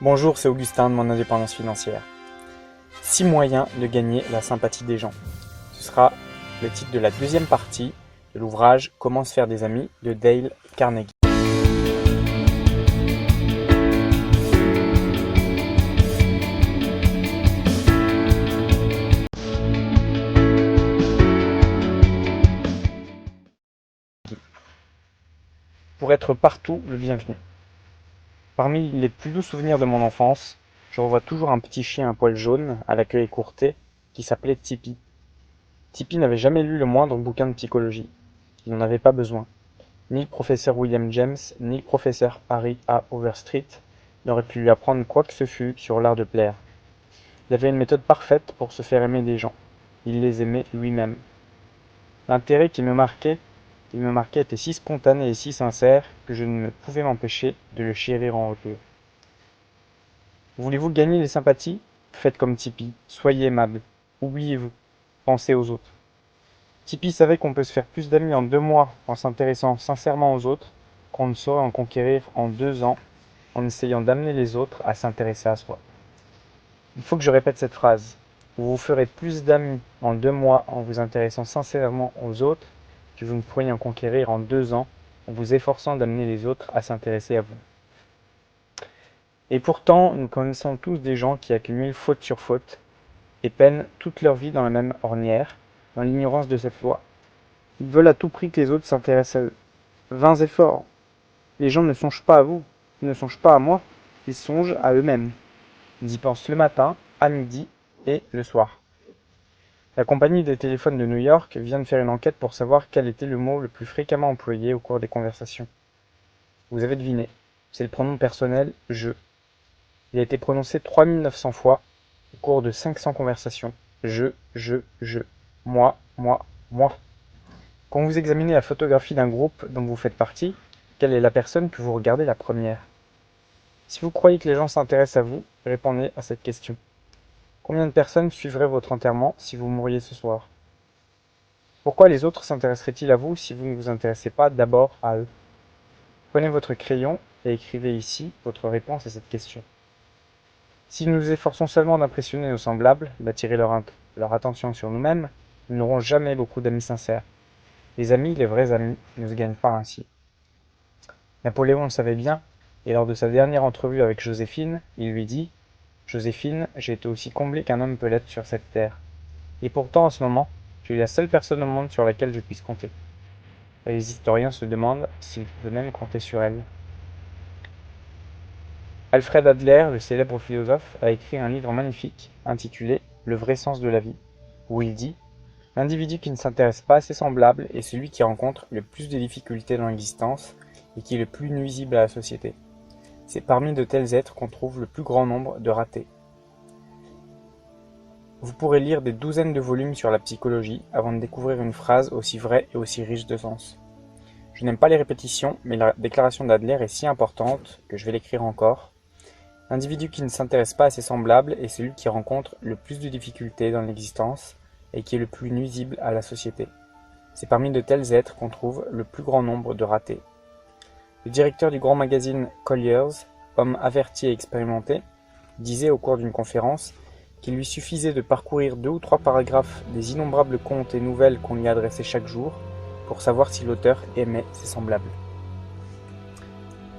Bonjour, c'est Augustin de mon indépendance financière. 6 moyens de gagner la sympathie des gens. Ce sera le titre de la deuxième partie de l'ouvrage Comment se faire des amis de Dale Carnegie. Pour être partout le bienvenu. Parmi les plus doux souvenirs de mon enfance, je revois toujours un petit chien à poil jaune, à la queue écourtée, qui s'appelait Tipeee. Tipeee n'avait jamais lu le moindre bouquin de psychologie. Il n'en avait pas besoin. Ni le professeur William James, ni le professeur Harry A. Overstreet n'auraient pu lui apprendre quoi que ce fût sur l'art de plaire. Il avait une méthode parfaite pour se faire aimer des gens. Il les aimait lui-même. L'intérêt qui me marquait était si spontané et si sincère que je ne pouvais m'empêcher de le chérir en retour. Voulez-vous gagner les sympathies? Faites comme Tipeee, soyez aimable. Oubliez-vous, pensez aux autres. Tipeee savait qu'on peut se faire plus d'amis en 2 mois en s'intéressant sincèrement aux autres qu'on ne saurait en conquérir en 2 ans en essayant d'amener les autres à s'intéresser à soi. Il faut que je répète cette phrase. Vous vous ferez plus d'amis en 2 mois en vous intéressant sincèrement aux autres que vous ne pourriez en conquérir en 2 ans en vous efforçant d'amener les autres à s'intéresser à vous. Et pourtant, nous connaissons tous des gens qui accumulent faute sur faute et peinent toute leur vie dans la même ornière, dans l'ignorance de cette loi. Ils veulent à tout prix que les autres s'intéressent à eux. Vains efforts. Les gens ne songent pas à vous, ils ne songent pas à moi, ils songent à eux-mêmes. Ils y pensent le matin, à midi et le soir. La compagnie des téléphones de New York vient de faire une enquête pour savoir quel était le mot le plus fréquemment employé au cours des conversations. Vous avez deviné, c'est le pronom personnel « je ». Il a été prononcé 3900 fois au cours de 500 conversations. Je. Moi. Quand vous examinez la photographie d'un groupe dont vous faites partie, quelle est la personne que vous regardez la première? Si vous croyez que les gens s'intéressent à vous, répondez à cette question. Combien de personnes suivraient votre enterrement si vous mouriez ce soir? Pourquoi les autres s'intéresseraient-ils à vous si vous ne vous intéressez pas d'abord à eux? Prenez votre crayon et écrivez ici votre réponse à cette question. Si nous nous efforçons seulement d'impressionner nos semblables, d'attirer leur attention sur nous-mêmes, nous n'aurons jamais beaucoup d'amis sincères. Les amis, les vrais amis, ne se gagnent pas ainsi. Napoléon le savait bien, et lors de sa dernière entrevue avec Joséphine, il lui dit « Joséphine, j'ai été aussi comblé qu'un homme peut l'être sur cette terre. Et pourtant, en ce moment, je suis la seule personne au monde sur laquelle je puisse compter. » Et les historiens se demandent s'il peut même compter sur elle. Alfred Adler, le célèbre philosophe, a écrit un livre magnifique intitulé « Le vrai sens de la vie », où il dit « L'individu qui ne s'intéresse pas à ses semblables est celui qui rencontre le plus de difficultés dans l'existence et qui est le plus nuisible à la société. C'est parmi de tels êtres qu'on trouve le plus grand nombre de ratés. » Vous pourrez lire des douzaines de volumes sur la psychologie avant de découvrir une phrase aussi vraie et aussi riche de sens. Je n'aime pas les répétitions, mais la déclaration d'Adler est si importante que je vais l'écrire encore. L'individu qui ne s'intéresse pas à ses semblables est celui qui rencontre le plus de difficultés dans l'existence et qui est le plus nuisible à la société. C'est parmi de tels êtres qu'on trouve le plus grand nombre de ratés. Le directeur du grand magazine Collier's, homme averti et expérimenté, disait au cours d'une conférence qu'il lui suffisait de parcourir 2 ou 3 paragraphes des innombrables contes et nouvelles qu'on lui adressait chaque jour pour savoir si l'auteur aimait ses semblables.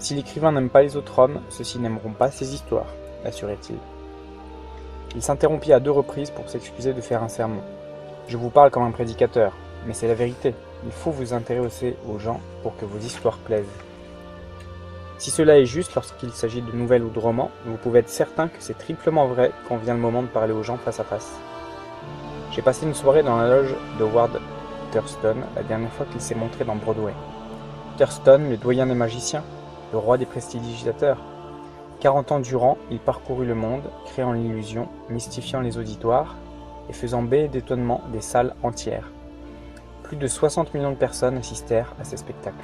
Si l'écrivain n'aime pas les autres hommes, ceux-ci n'aimeront pas ses histoires, assurait-il. Il s'interrompit à 2 reprises pour s'excuser de faire un sermon. Je vous parle comme un prédicateur, mais c'est la vérité. Il faut vous intéresser aux gens pour que vos histoires plaisent. Si cela est juste lorsqu'il s'agit de nouvelles ou de romans, vous pouvez être certain que c'est triplement vrai quand vient le moment de parler aux gens face à face. J'ai passé une soirée dans la loge de Howard Thurston la dernière fois qu'il s'est montré dans Broadway. Thurston, le doyen des magiciens, le roi des prestidigitateurs. 40 ans durant, il parcourut le monde, créant l'illusion, mystifiant les auditoires et faisant bêler d'étonnement des salles entières. Plus de 60 millions de personnes assistèrent à ces spectacles.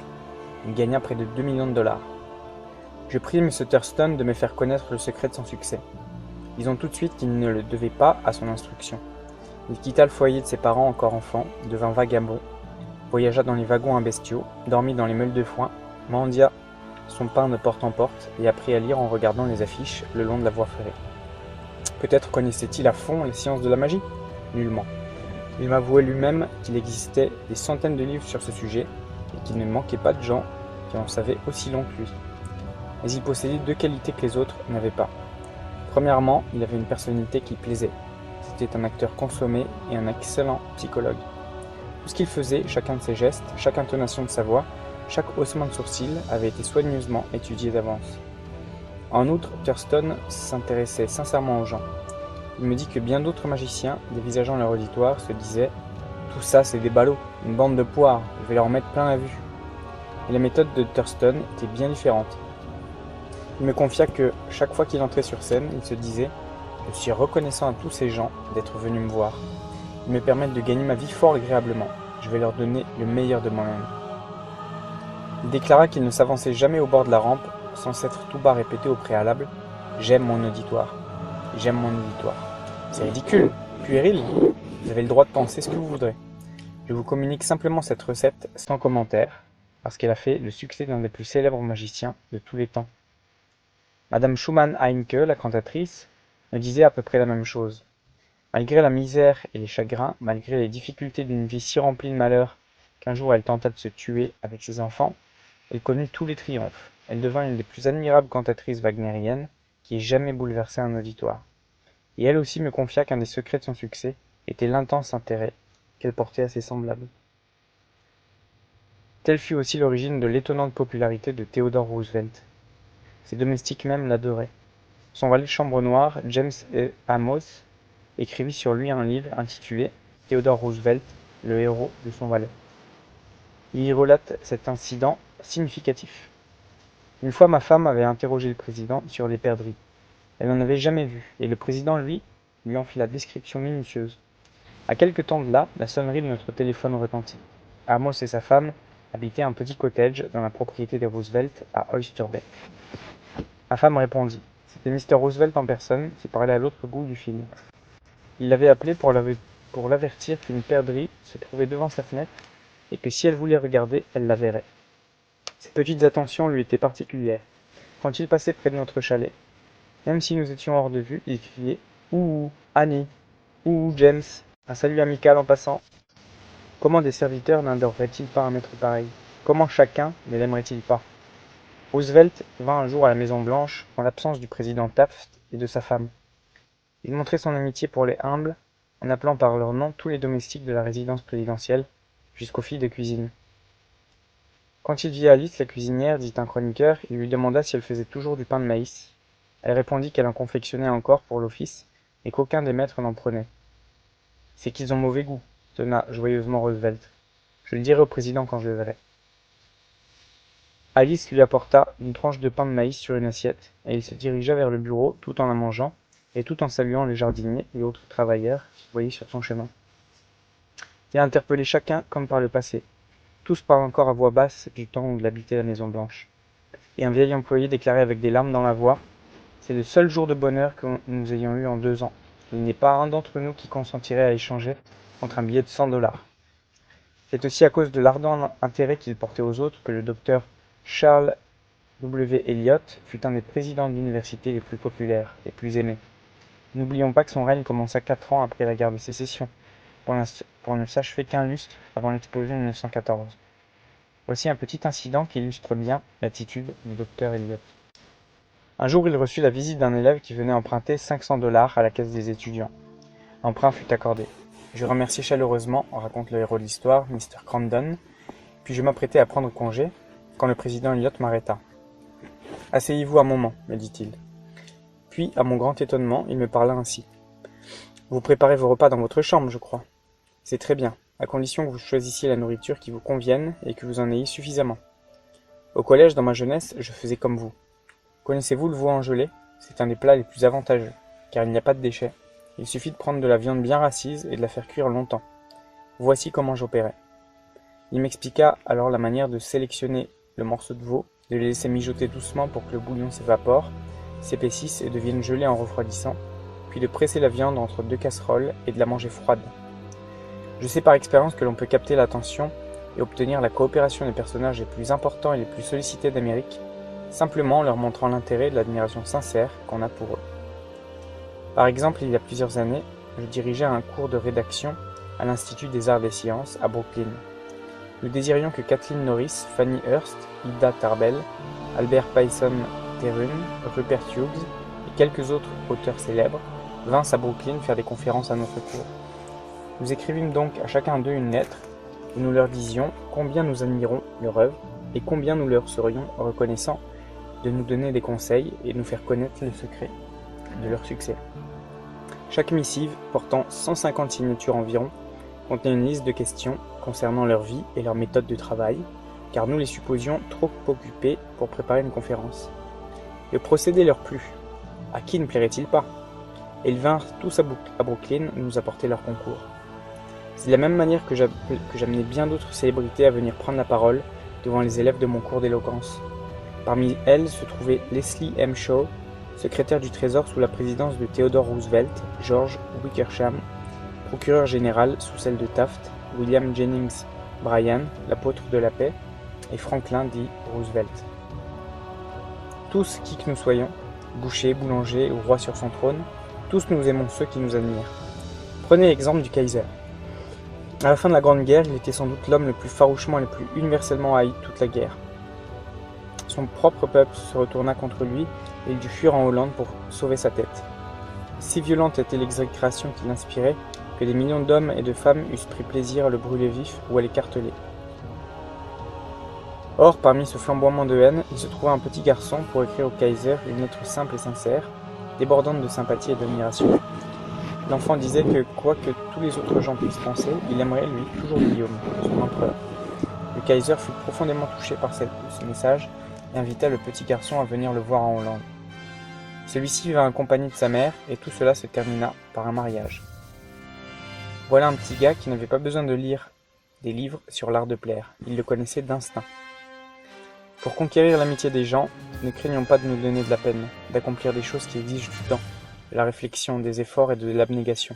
Il gagna près de 2 millions de dollars. Je prie M. Thurston de me faire connaître le secret de son succès. Disons tout de suite qu'il ne le devait pas à son instruction. Il quitta le foyer de ses parents encore enfants, devint vagabond, voyagea dans les wagons à bestiaux, dormit dans les meules de foin, mendia son pain de porte en porte et apprit à lire en regardant les affiches le long de la voie ferrée. Peut-être connaissait-il à fond les sciences de la magie? Nullement. Il m'avouait lui-même qu'il existait des centaines de livres sur ce sujet et qu'il ne manquait pas de gens qui en savaient aussi long que lui. Mais il possédait deux qualités que les autres n'avaient pas. Premièrement, il avait une personnalité qui plaisait. C'était un acteur consommé et un excellent psychologue. Tout ce qu'il faisait, chacun de ses gestes, chaque intonation de sa voix, chaque haussement de sourcil avait été soigneusement étudié d'avance. En outre, Thurston s'intéressait sincèrement aux gens. Il me dit que bien d'autres magiciens, dévisageant leur auditoire, se disaient « Tout ça, c'est des ballots, une bande de poires, je vais leur mettre plein la vue. » Et la méthode de Thurston était bien différente. Il me confia que, chaque fois qu'il entrait sur scène, il se disait « Je suis reconnaissant à tous ces gens d'être venus me voir. Ils me permettent de gagner ma vie fort agréablement. Je vais leur donner le meilleur de moi-même. » Il déclara qu'il ne s'avançait jamais au bord de la rampe sans s'être tout bas répété au préalable « J'aime mon auditoire. J'aime mon auditoire. » C'est ridicule, puéril. Vous avez le droit de penser ce que vous voudrez. Je vous communique simplement cette recette sans commentaire, parce qu'elle a fait le succès d'un des plus célèbres magiciens de tous les temps. Madame Schumann-Heynke, la cantatrice, me disait à peu près la même chose. Malgré la misère et les chagrins, malgré les difficultés d'une vie si remplie de malheurs qu'un jour elle tenta de se tuer avec ses enfants, elle connut tous les triomphes. Elle devint une des plus admirables cantatrices wagnériennes qui ait jamais bouleversé un auditoire. Et elle aussi me confia qu'un des secrets de son succès était l'intense intérêt qu'elle portait à ses semblables. Telle fut aussi l'origine de l'étonnante popularité de Theodore Roosevelt. Ses domestiques même l'adoraient. Son valet de chambre noir, James E. Amos, écrivit sur lui un livre intitulé « Theodore Roosevelt, le héros de son valet ». Il y relate cet incident significatif. Une fois, ma femme avait interrogé le président sur des perdrix. Elle n'en avait jamais vu, et le président, lui en fit la description minutieuse. À quelque temps de là, la sonnerie de notre téléphone retentit. Amos et sa femme habitaient un petit cottage dans la propriété des Roosevelt à Oyster Bay. Ma femme répondit. C'était Mr. Roosevelt en personne qui parlait à l'autre bout du fil. Il l'avait appelé pour l'avertir qu'une perdrix se trouvait devant sa fenêtre et que si elle voulait regarder, elle la verrait. Ces petites attentions lui étaient particulières. Quand il passait près de notre chalet, même si nous étions hors de vue, il criait « Ouh, Annie ! Ouh, James ! Un salut amical en passant !» Comment des serviteurs n'adoreraient-ils pas un maître pareil? Comment chacun ne l'aimerait-il pas? Roosevelt vint un jour à la Maison-Blanche en l'absence du président Taft et de sa femme. Il montrait son amitié pour les humbles en appelant par leur nom tous les domestiques de la résidence présidentielle, jusqu'aux filles de cuisine. Quand il vit Alice, la cuisinière, dit un chroniqueur, il lui demanda si elle faisait toujours du pain de maïs. Elle répondit qu'elle en confectionnait encore pour l'office et qu'aucun des maîtres n'en prenait. « C'est qu'ils ont mauvais goût », tonna joyeusement Roosevelt. « Je le dirai au président quand je le verrai. » Alice lui apporta une tranche de pain de maïs sur une assiette, et il se dirigea vers le bureau tout en la mangeant, et tout en saluant les jardiniers et autres travailleurs qu'il voyait sur son chemin. Il interpellait chacun comme par le passé. Tous parlent encore à voix basse du temps où il habitait la Maison-Blanche. Et un vieil employé déclarait avec des larmes dans la voix « C'est le seul jour de bonheur que nous ayons eu en 2 ans. Il n'est pas un d'entre nous qui consentirait à échanger contre un billet de $100. » C'est aussi à cause de l'ardent intérêt qu'il portait aux autres que le docteur Charles W. Eliot fut un des présidents d'université les plus populaires, les plus aimés. N'oublions pas que son règne commença 4 ans après la guerre de sécession, pour ne s'achever qu'un lustre avant l'explosion de 1914. Voici un petit incident qui illustre bien l'attitude du docteur Eliot. Un jour, il reçut la visite d'un élève qui venait emprunter $500 à la caisse des étudiants. L'emprunt fut accordé. Je remerciai chaleureusement, raconte le héros de l'histoire, Mr. Crandon, puis je m'apprêtais à prendre congé, quand le président Eliot m'arrêta. « Asseyez-vous un moment, me dit-il. Puis, à mon grand étonnement, il me parla ainsi. « Vous préparez vos repas dans votre chambre, je crois. C'est très bien, à condition que vous choisissiez la nourriture qui vous convienne et que vous en ayez suffisamment. Au collège, dans ma jeunesse, je faisais comme vous. Connaissez-vous le veau en gelée? C'est un des plats les plus avantageux, car il n'y a pas de déchets. Il suffit de prendre de la viande bien racise et de la faire cuire longtemps. Voici comment j'opérais. » Il m'expliqua alors la manière de sélectionner le morceau de veau, de le laisser mijoter doucement pour que le bouillon s'évapore, s'épaississe et devienne gelé en refroidissant, puis de presser la viande entre 2 casseroles et de la manger froide. Je sais par expérience que l'on peut capter l'attention et obtenir la coopération des personnages les plus importants et les plus sollicités d'Amérique simplement en leur montrant l'intérêt et l'admiration sincère qu'on a pour eux. Par exemple, il y a plusieurs années, je dirigeais un cours de rédaction à l'Institut des Arts et des Sciences à Brooklyn. Nous désirions que Kathleen Norris, Fanny Hurst, Ida Tarbell, Albert Payson Terhune, Rupert Hughes et quelques autres auteurs célèbres vinssent à Brooklyn faire des conférences à notre cours. Nous écrivîmes donc à chacun d'eux une lettre où nous leur disions combien nous admirons leur œuvre et combien nous leur serions reconnaissants de nous donner des conseils et de nous faire connaître le secret de leur succès. Chaque missive, portant 150 signatures environ, contenait une liste de questions concernant leur vie et leur méthode de travail, car nous les supposions trop occupés pour préparer une conférence. Le procédé leur plut. À qui ne plairait-il pas? Et ils vinrent tous à Brooklyn nous apporter leur concours. C'est de la même manière que j'amenais bien d'autres célébrités à venir prendre la parole devant les élèves de mon cours d'éloquence. Parmi elles se trouvait Leslie M. Shaw, secrétaire du Trésor sous la présidence de Theodore Roosevelt, George Wickersham, procureur général sous celle de Taft, William Jennings Bryan, l'apôtre de la paix, et Franklin D. Roosevelt. Tous, qui que nous soyons, bouchers, boulangers ou rois sur son trône, tous nous aimons ceux qui nous admirent. Prenez l'exemple du Kaiser. À la fin de la Grande Guerre, il était sans doute l'homme le plus farouchement et le plus universellement haï de toute la guerre. Son propre peuple se retourna contre lui et il dut fuir en Hollande pour sauver sa tête. Si violente était l'exécration qu'il inspirait que des millions d'hommes et de femmes eussent pris plaisir à le brûler vif ou à l'écarteler. Or, parmi ce flamboiement de haine, il se trouva un petit garçon pour écrire au Kaiser une lettre simple et sincère, débordante de sympathie et d'admiration. L'enfant disait que, quoi que tous les autres gens puissent penser, il aimerait, lui, toujours Guillaume, son empereur. Le Kaiser fut profondément touché par ce message et invita le petit garçon à venir le voir en Hollande. Celui-ci vint accompagné de sa mère et tout cela se termina par un mariage. Voilà un petit gars qui n'avait pas besoin de lire des livres sur l'art de plaire, il le connaissait d'instinct. Pour conquérir l'amitié des gens, ne craignons pas de nous donner de la peine, d'accomplir des choses qui exigent du temps, de la réflexion, des efforts et de l'abnégation.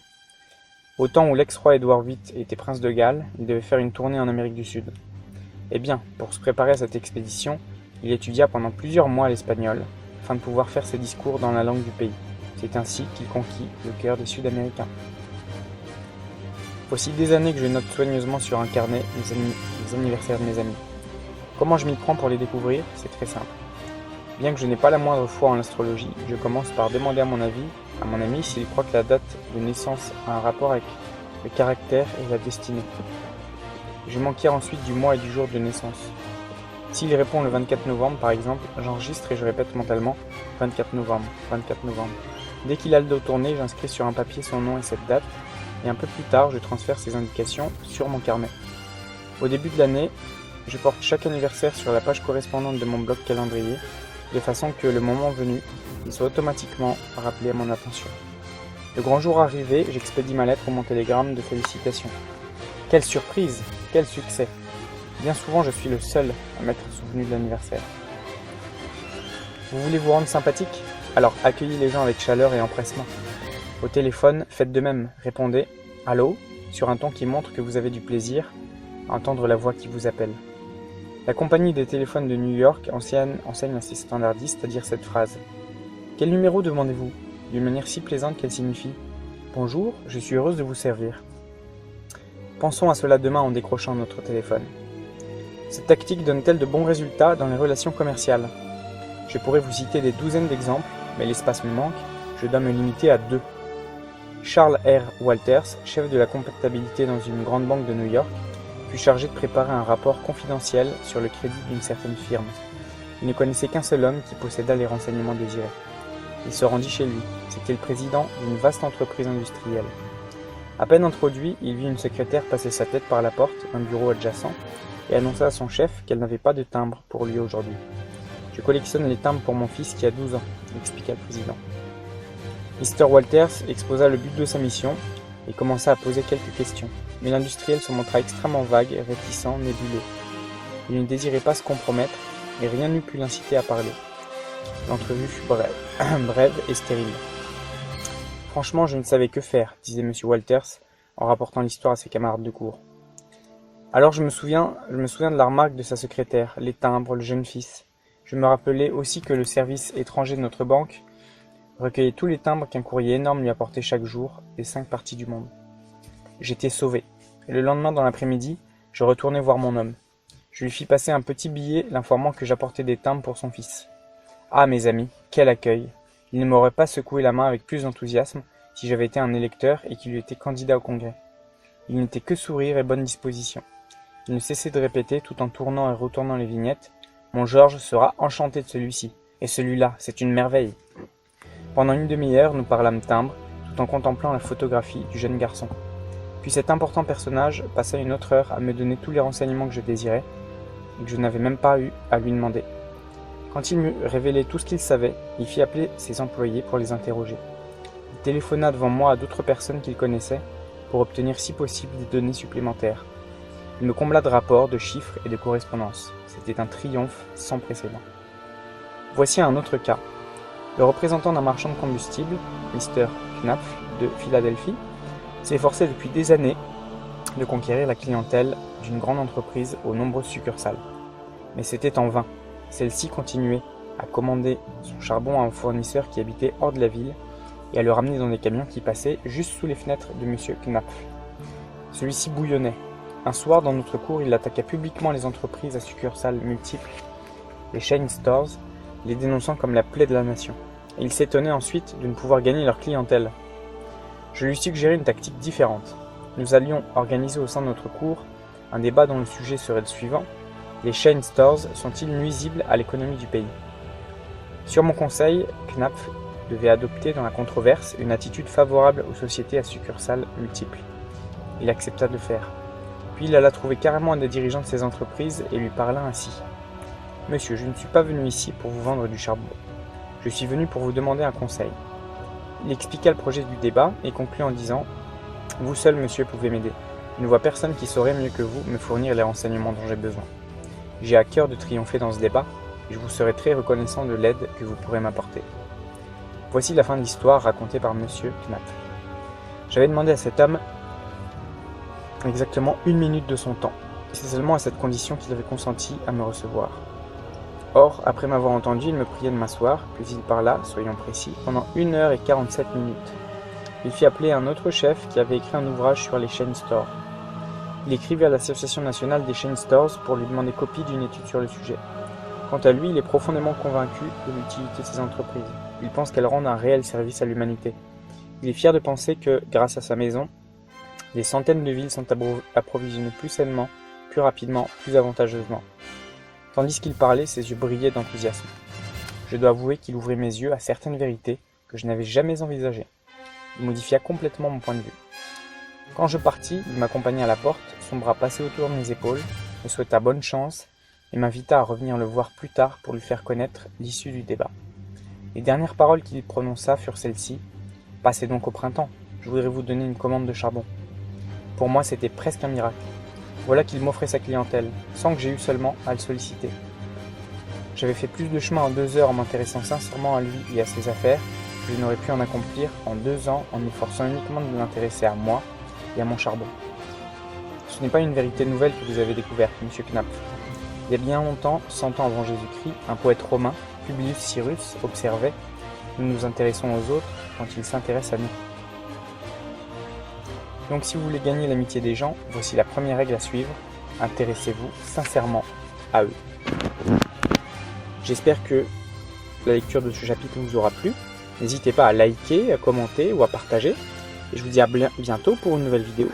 Au temps où l'ex-roi Édouard VIII était prince de Galles, il devait faire une tournée en Amérique du Sud. Eh bien, pour se préparer à cette expédition, il étudia pendant plusieurs mois l'espagnol, afin de pouvoir faire ses discours dans la langue du pays. C'est ainsi qu'il conquit le cœur des Sud-Américains. Voici des années que je note soigneusement sur un carnet les anniversaires de mes amis. Comment je m'y prends pour les découvrir? C'est très simple. Bien que je n'ai pas la moindre foi en l'astrologie, je commence par demander à mon ami s'il croit que la date de naissance a un rapport avec le caractère et la destinée. Je m'enquière ensuite du mois et du jour de naissance. S'il répond le 24 novembre par exemple, j'enregistre et je répète mentalement 24 novembre, 24 novembre. Dès qu'il a le dos tourné, j'inscris sur un papier son nom et cette date, et un peu plus tard, je transfère ces indications sur mon carnet. Au début de l'année, je porte chaque anniversaire sur la page correspondante de mon bloc calendrier, de façon que, le moment venu, il soit automatiquement rappelé à mon attention. Le grand jour arrivé, j'expédie ma lettre ou mon télégramme de félicitations. Quelle surprise! Quel succès! Bien souvent, je suis le seul à m'être souvenu de l'anniversaire. Vous voulez vous rendre sympathique? Alors accueillez les gens avec chaleur et empressement. Au téléphone, faites de même, répondez « Allô » sur un ton qui montre que vous avez du plaisir à entendre la voix qui vous appelle. La compagnie des téléphones de New York enseigne à ses standardistes à dire cette phrase. Quel numéro demandez-vous? D'une manière si plaisante qu'elle signifie « Bonjour, je suis heureuse de vous servir ». Pensons à cela demain en décrochant notre téléphone. Cette tactique donne-t-elle de bons résultats dans les relations commerciales? Je pourrais vous citer des douzaines d'exemples, mais l'espace me manque, je dois me limiter à 2. Charles R. Walters, chef de la comptabilité dans une grande banque de New York, fut chargé de préparer un rapport confidentiel sur le crédit d'une certaine firme. Il ne connaissait qu'un seul homme qui posséda les renseignements désirés. Il se rendit chez lui. C'était le président d'une vaste entreprise industrielle. À peine introduit, il vit une secrétaire passer sa tête par la porte d'un bureau adjacent et annonça à son chef qu'elle n'avait pas de timbre pour lui aujourd'hui. « Je collectionne les timbres pour mon fils qui a 12 ans », expliqua le président. Mr. Walters exposa le but de sa mission et commença à poser quelques questions, mais l'industriel se montra extrêmement vague, réticent, nébuleux. Il ne désirait pas se compromettre et rien n'eût pu l'inciter à parler. L'entrevue fut brève et stérile. « Franchement, je ne savais que faire, » disait M. Walters en rapportant l'histoire à ses camarades de cour. Alors je me souviens de la remarque de sa secrétaire, les timbres, le jeune fils. Je me rappelais aussi que le service étranger de notre banque recueillait tous les timbres qu'un courrier énorme lui apportait chaque jour des 5 parties du monde. J'étais sauvé, et le lendemain dans l'après-midi, je retournai voir mon homme. Je lui fis passer un petit billet l'informant que j'apportais des timbres pour son fils. Ah, mes amis, quel accueil! Il ne m'aurait pas secoué la main avec plus d'enthousiasme si j'avais été un électeur et qu'il eût été candidat au Congrès. Il n'était que sourire et bonne disposition. Il ne cessait de répéter, tout en tournant et retournant les vignettes, « Mon Georges sera enchanté de celui-ci, et celui-là, c'est une merveille !» Pendant une demi-heure, nous parlâmes timbre, tout en contemplant la photographie du jeune garçon. Puis cet important personnage passa une autre heure à me donner tous les renseignements que je désirais, et que je n'avais même pas eu à lui demander. Quand il m'eut révélé tout ce qu'il savait, il fit appeler ses employés pour les interroger. Il téléphona devant moi à d'autres personnes qu'il connaissait, pour obtenir si possible des données supplémentaires. Il me combla de rapports, de chiffres et de correspondances. C'était un triomphe sans précédent. Voici un autre cas. Le représentant d'un marchand de combustible, Mr. Knapf de Philadelphie, s'est efforcé depuis des années de conquérir la clientèle d'une grande entreprise aux nombreuses succursales. Mais c'était en vain. Celle-ci continuait à commander son charbon à un fournisseur qui habitait hors de la ville et à le ramener dans des camions qui passaient juste sous les fenêtres de M. Knapf. Celui-ci bouillonnait. Un soir, dans notre cour, il attaqua publiquement les entreprises à succursales multiples, les chain stores, les dénonçant comme la plaie de la nation. Et il s'étonnait ensuite de ne pouvoir gagner leur clientèle. Je lui suggérai une tactique différente. Nous allions organiser au sein de notre cour un débat dont le sujet serait le suivant: les chain stores sont-ils nuisibles à l'économie du pays? Sur mon conseil, Knapf devait adopter dans la controverse une attitude favorable aux sociétés à succursales multiples. Il accepta de le faire. Puis il alla trouver carrément un des dirigeants de ces entreprises et lui parla ainsi. « Monsieur, je ne suis pas venu ici pour vous vendre du charbon. Je suis venu pour vous demander un conseil. » Il expliqua le projet du débat et conclut en disant « Vous seul, monsieur, pouvez m'aider. Je ne vois personne qui saurait mieux que vous me fournir les renseignements dont j'ai besoin. J'ai à cœur de triompher dans ce débat et je vous serai très reconnaissant de l'aide que vous pourrez m'apporter. » Voici la fin de l'histoire racontée par monsieur Knapf. J'avais demandé à cet homme exactement 1 minute de son temps, et c'est seulement à cette condition qu'il avait consenti à me recevoir. Or, après m'avoir entendu, il me pria de m'asseoir, puis il parla, soyons précis, pendant 1 heure et 47 minutes. Il fit appeler un autre chef qui avait écrit un ouvrage sur les chain stores. Il écrivit à l'Association nationale des chain stores pour lui demander copie d'une étude sur le sujet. Quant à lui, il est profondément convaincu de l'utilité de ces entreprises. Il pense qu'elles rendent un réel service à l'humanité. Il est fier de penser que, grâce à sa maison, des centaines de villes sont approvisionnées plus sainement, plus rapidement, plus avantageusement. Tandis qu'il parlait, ses yeux brillaient d'enthousiasme. Je dois avouer qu'il ouvrit mes yeux à certaines vérités que je n'avais jamais envisagées. Il modifia complètement mon point de vue. Quand je partis, il m'accompagna à la porte, son bras passé autour de mes épaules, me souhaita bonne chance et m'invita à revenir le voir plus tard pour lui faire connaître l'issue du débat. Les dernières paroles qu'il prononça furent celles-ci. « Passez donc au printemps, je voudrais vous donner une commande de charbon. » Pour moi, c'était presque un miracle. Voilà qu'il m'offrait sa clientèle, sans que j'aie eu seulement à le solliciter. J'avais fait plus de chemin en 2 heures en m'intéressant sincèrement à lui et à ses affaires que je n'aurais pu en accomplir en 2 ans en m'efforçant uniquement de l'intéresser à moi et à mon charbon. Ce n'est pas une vérité nouvelle que vous avez découverte, monsieur Knapf. Il y a bien longtemps, 100 ans avant Jésus-Christ, un poète romain, Publius Cyrus, observait « Nous nous intéressons aux autres quand ils s'intéressent à nous ». Donc si vous voulez gagner l'amitié des gens, voici la première règle à suivre, intéressez-vous sincèrement à eux. J'espère que la lecture de ce chapitre vous aura plu. N'hésitez pas à liker, à commenter ou à partager. Et je vous dis à bientôt pour une nouvelle vidéo.